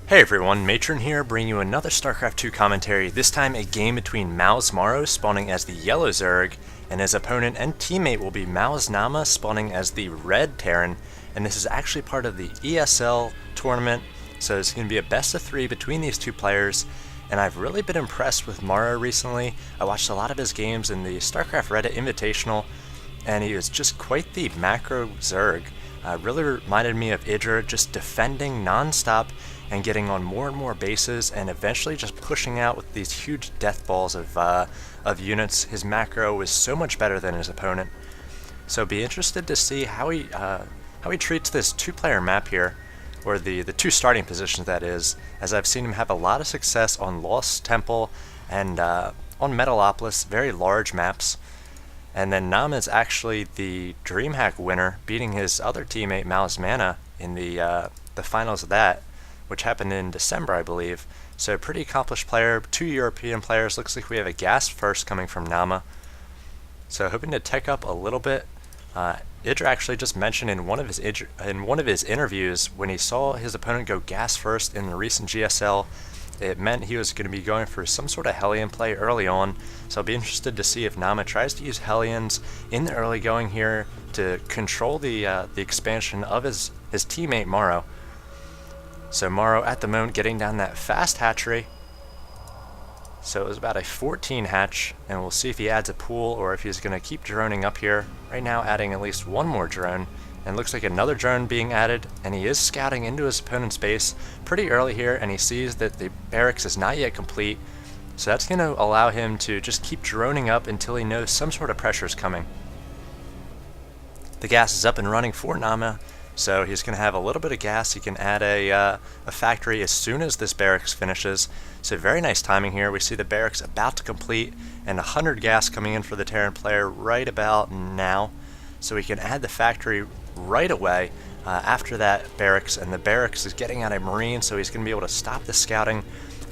Hey everyone, Matron here, bringing you another StarCraft 2 commentary, this time a game between Mouz MorroW spawning as the yellow Zerg, and his opponent and teammate will be Mouz Naama spawning as the red Terran, and this is actually part of the ESL tournament, so it's going to be a best of 3 between these two players, and I've really been impressed with MorroW recently. I watched a lot of his games in the StarCraft Reddit Invitational, and he was just quite the macro Zerg. Really reminded me of Idra, just defending non-stop and getting on more and more bases and eventually just pushing out with these huge death balls of units. His macro was so much better than his opponent. So be interested to see how he treats this two-player map here, or the two starting positions that is, as I've seen him have a lot of success on Lost Temple and on Metalopolis, very large maps. And then Naama is actually the Dreakhack winner, beating his other teammate Mouz in the finals of that, which happened in December, I believe. So pretty accomplished player, 2 European players. Looks like we have a gas first coming from Naama. So hoping to tech up a little bit. Idra actually just mentioned in one of his interviews, when he saw his opponent go gas first in the recent GSL, it meant he was going to be going for some sort of Hellion play early on, so I'll be interested to see if Naama tries to use Hellions in the early going here to control the expansion of his teammate MorroW. So MorroW at the moment getting down that fast hatchery. So it was about a 14 hatch, and we'll see if he adds a pool or if he's going to keep droning up here. Right now adding at least one more drone. And looks like another drone being added, and he is scouting into his opponent's base pretty early here, and he sees that the barracks is not yet complete, so that's going to allow him to just keep droning up until he knows some sort of pressure is coming. The gas is up and running for Naama, so he's going to have a little bit of gas. He can add a factory as soon as this barracks finishes, so very nice timing here. We see the barracks about to complete, and 100 gas coming in for the Terran player right about now, so we can add the factory right away after that barracks, and the barracks is getting out a Marine, so he's going to be able to stop the scouting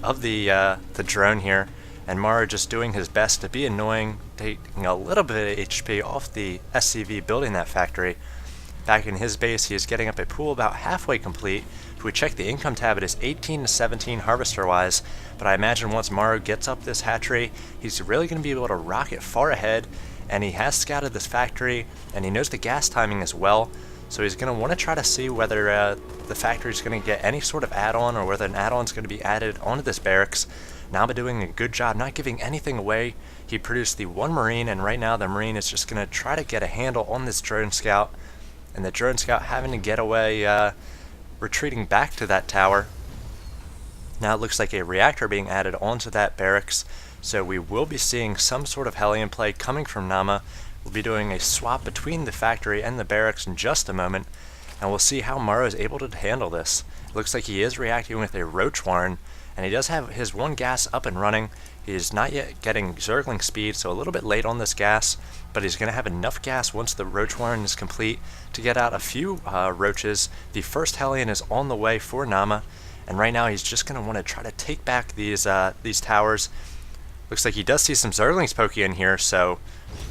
of the drone here, and MorroW just doing his best to be annoying, taking a little bit of HP off the SCV building that factory. Back in his base, he is getting up a pool about halfway complete. If we check the income tab, it is 18 to 17 harvester wise, but I imagine once MorroW gets up this hatchery, he's really going to be able to rocket far ahead, and he has scouted this factory, and he knows the gas timing as well, so he's going to want to try to see whether the factory is going to get any sort of add-on, or whether an add-on is going to be added onto this barracks. Naama doing a good job not giving anything away. He produced the one Marine, and right now the Marine is just going to try to get a handle on this drone scout, and the drone scout having to get away, retreating back to that tower. Now it looks like a reactor being added onto that barracks, so we will be seeing some sort of Hellion play coming from Naama. We'll be doing a swap between the factory and the barracks in just a moment, and we'll see how MorroW is able to handle this. It looks like he is reacting with a Roach Warren, and he does have his one gas up and running. He is not yet getting Zergling speed, so a little bit late on this gas, but he's going to have enough gas once the Roach Warren is complete to get out a few roaches. The first Hellion is on the way for Naama, and right now he's just going to want to try to take back these towers. Looks like he does see some Zerglings poking in here, so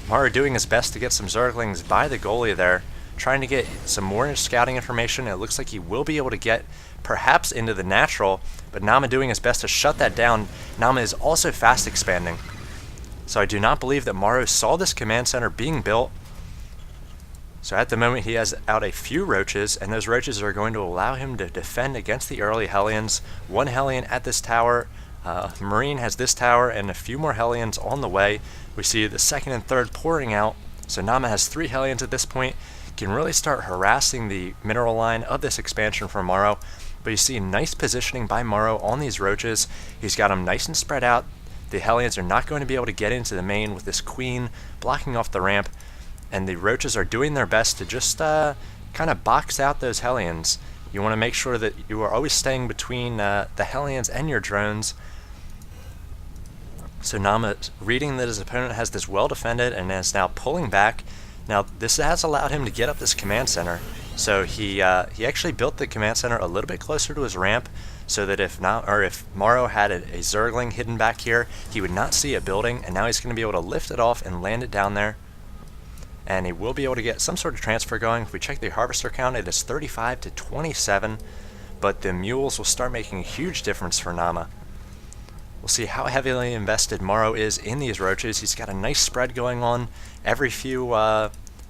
MorroW doing his best to get some Zerglings by the goalie there, trying to get some more scouting information. It looks like he will be able to get perhaps into the natural, but Naama doing his best to shut that down. Naama is also fast expanding, so I do not believe that MorroW saw this command center being built. So at the moment he has out a few roaches, and those roaches are going to allow him to defend against the early Hellions. One Hellion at this tower. Marine has this tower and a few more Hellions on the way. We see the second and third pouring out, so Naama has 3 Hellions at this point. Can really start harassing the mineral line of this expansion from MorroW, but you see nice positioning by MorroW on these roaches. He's got them nice and spread out. The Hellions are not going to be able to get into the main with this queen blocking off the ramp, and the roaches are doing their best to just kind of box out those Hellions. You want to make sure that you are always staying between the Hellions and your drones. So Naama reading that his opponent has this well defended and is now pulling back. Now this has allowed him to get up this command center. So he actually built the command center a little bit closer to his ramp, so that if MorroW had a Zergling hidden back here, he would not see a building, and now he's going to be able to lift it off and land it down there. And he will be able to get some sort of transfer going. If we check the harvester count, it is 35 to 27. but the mules will start making a huge difference for Naama. We'll see how heavily invested MorroW is in these roaches. He's got a nice spread going on. Every few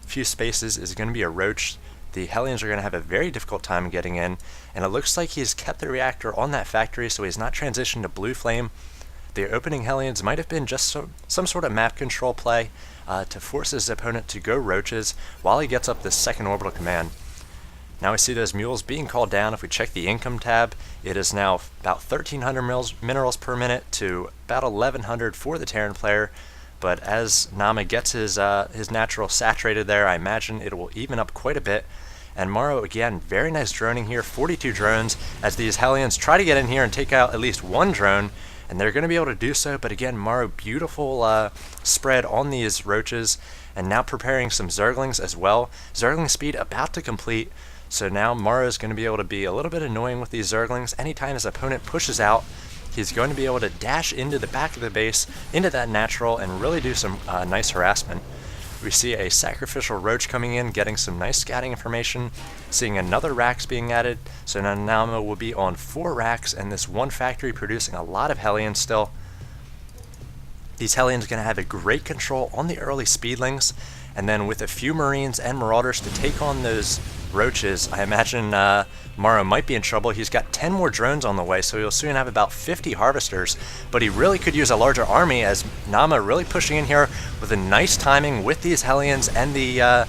spaces is going to be a roach. The Hellions are going to have a very difficult time getting in, and it looks like he's kept the reactor on that factory, so he's not transitioned to blue flame. The opening Hellions might have been just some sort of map control play to force his opponent to go roaches while he gets up this second orbital command. Now we see those mules being called down. If we check the income tab, it is now about 1,300 minerals per minute to about 1,100 for the Terran player. But as Naama gets his natural saturated there, I imagine it will even up quite a bit. And MorroW, again, very nice droning here, 42 drones, as these Hellions try to get in here and take out at least one drone. And they're going to be able to do so, but again, MorroW, beautiful spread on these roaches, and now preparing some Zerglings as well. Zergling speed about to complete. So now MorroW is going to be able to be a little bit annoying with these Zerglings. Anytime his opponent pushes out, he's going to be able to dash into the back of the base, into that natural, and really do some nice harassment. We see a sacrificial roach coming in, getting some nice scouting information, seeing another racks being added. So now Naama will be on 4 racks, and this one factory producing a lot of Hellions still. These Hellions are going to have a great control on the early speedlings, and then with a few Marines and Marauders to take on those roaches, I imagine MorroW might be in trouble. He's got 10 more drones on the way, so he'll soon have about 50 harvesters, but he really could use a larger army, as Naama really pushing in here with a nice timing with these Hellions and the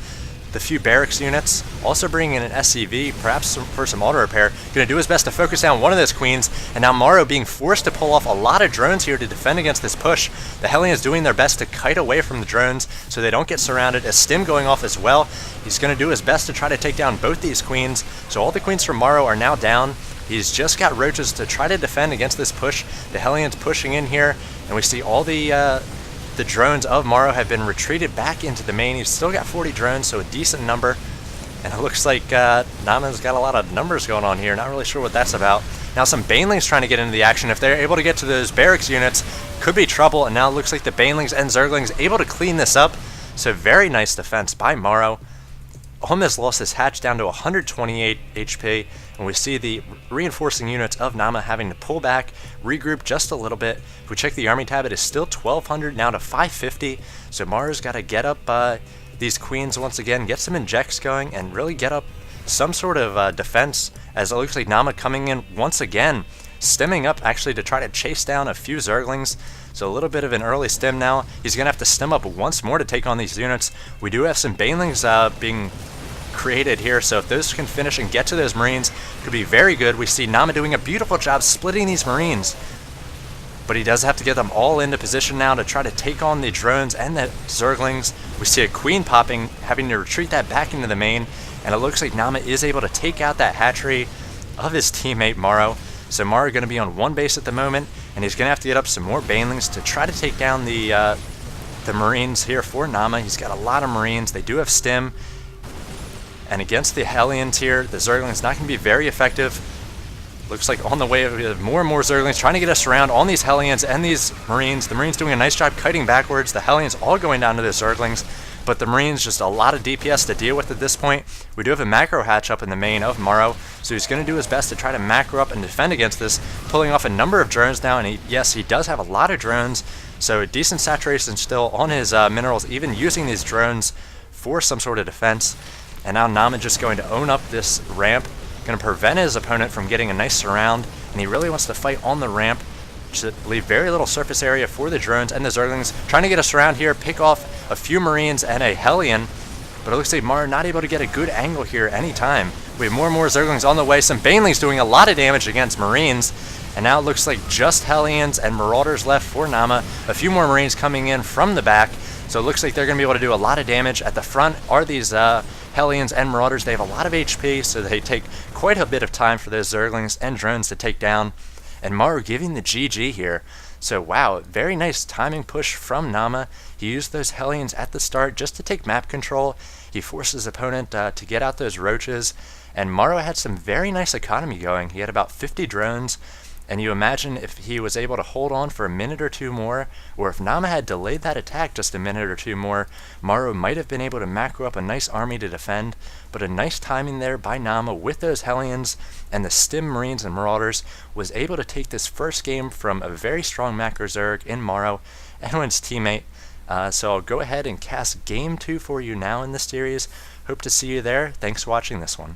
few barracks units. Also bringing in an SCV, perhaps for some auto repair. Going to do his best to focus down one of those queens, and now MorroW being forced to pull off a lot of drones here to defend against this push. The Hellions doing their best to kite away from the drones so they don't get surrounded. A stim going off as well. He's going to do his best to try to take down both these queens. So all the queens from MorroW are now down. He's just got roaches to try to defend against this push. The Hellions pushing in here, and we see all the drones of MorroW have been retreated back into the main. He's still got 40 drones, so a decent number. And it looks like Naama's got a lot of numbers going on here. Not really sure what that's about. Now some Banelings trying to get into the action. If they're able to get to those barracks units, could be trouble. And now it looks like the Banelings and Zerglings able to clean this up. So very nice defense by MorroW. Almost lost his hatch down to 128 HP, and we see the reinforcing units of Naama having to pull back, regroup just a little bit. If we check the army tab, it is still 1,200 now to 550, so MorroW's got to get up these queens once again, get some injects going, and really get up some sort of defense, as it looks like Naama coming in once again, stemming up actually to try to chase down a few Zerglings. So a little bit of an early stem now. He's going to have to stem up once more to take on these units. We do have some Banelings being created here, so if those can finish and get to those Marines, it could be very good. We see Naama doing a beautiful job splitting these Marines, but he does have to get them all into position now to try to take on the drones and the Zerglings. We see a queen popping, having to retreat that back into the main, and it looks like Naama is able to take out that hatchery of his teammate MorroW. So MorroW going to be on 1 base at the moment, and he's going to have to get up some more Banelings to try to take down the Marines here for Naama. He's got a lot of Marines. They do have stim, and against the Hellions here, the Zerglings not going to be very effective. Looks like on the way we have more and more Zerglings trying to get us around on these Hellions and these Marines. The Marines doing a nice job kiting backwards. The Hellions all going down to the Zerglings, but the Marines just a lot of DPS to deal with at this point. We do have a macro hatch up in the main of MorroW, so he's going to do his best to try to macro up and defend against this, pulling off a number of drones now, and yes, he does have a lot of drones, so a decent saturation still on his minerals, even using these drones for some sort of defense. And now Naama just going to own up this ramp, going to prevent his opponent from getting a nice surround, and he really wants to fight on the ramp to leave very little surface area for the drones and the Zerglings, trying to get us around here, pick off a few Marines and a Hellion, but it looks like MorroW not able to get a good angle here anytime. We have more and more Zerglings on the way, some Banelings doing a lot of damage against Marines, and now it looks like just Hellions and Marauders left for Naama, a few more Marines coming in from the back, so it looks like they're going to be able to do a lot of damage. At the front are these Hellions and Marauders. They have a lot of HP, so they take quite a bit of time for those Zerglings and drones to take down. And MorroW giving the GG here. So wow, very nice timing push from Naama. He used those Hellions at the start just to take map control. He forced his opponent to get out those roaches. And MorroW had some very nice economy going. He had about 50 drones. And you imagine if he was able to hold on for a minute or two more, or if Naama had delayed that attack just a minute or two more, MorroW might have been able to macro up a nice army to defend, but a nice timing there by Naama with those Hellions and the Stim Marines and Marauders was able to take this first game from a very strong macro Zerg in MorroW and his teammate. So I'll go ahead and cast Game 2 for you now in this series. Hope to see you there. Thanks for watching this one.